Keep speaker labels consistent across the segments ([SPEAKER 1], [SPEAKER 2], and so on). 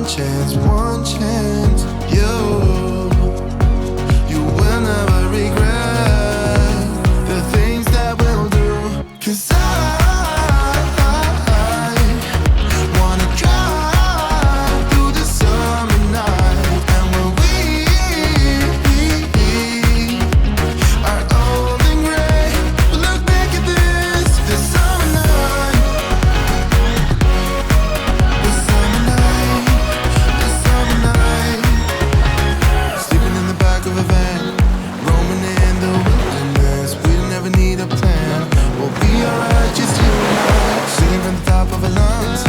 [SPEAKER 1] one chance. You will never regret the things that we'll do. 'Cause I wanna drive through the summer night. And when we are old and gray, we'll look back at this summer night. This summer night, this summer night. Sleeping in the back of a van, roaming in the wilderness. We'll never need a plan. We'll be alright, just you and I. Singing from the top of our lungs,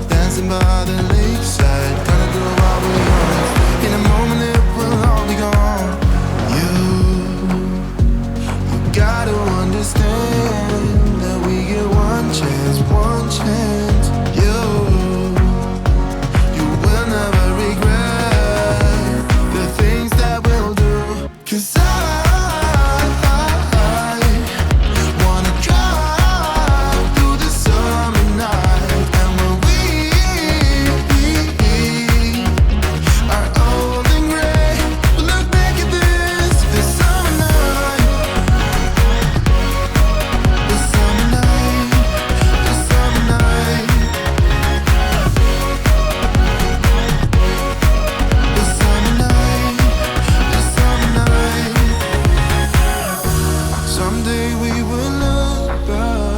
[SPEAKER 1] dancing by the lakeside. Gonna do it while we're young. In a moment it will all be gone. You gotta understand that we get one chance, one chance. You will never regret the things that we'll do. 'Cause I wanna drive through the summer night. And when we are old and gray, we'll look back at this summer night. This summer night, this summer night. This summer night, this summer night. Someday we will look back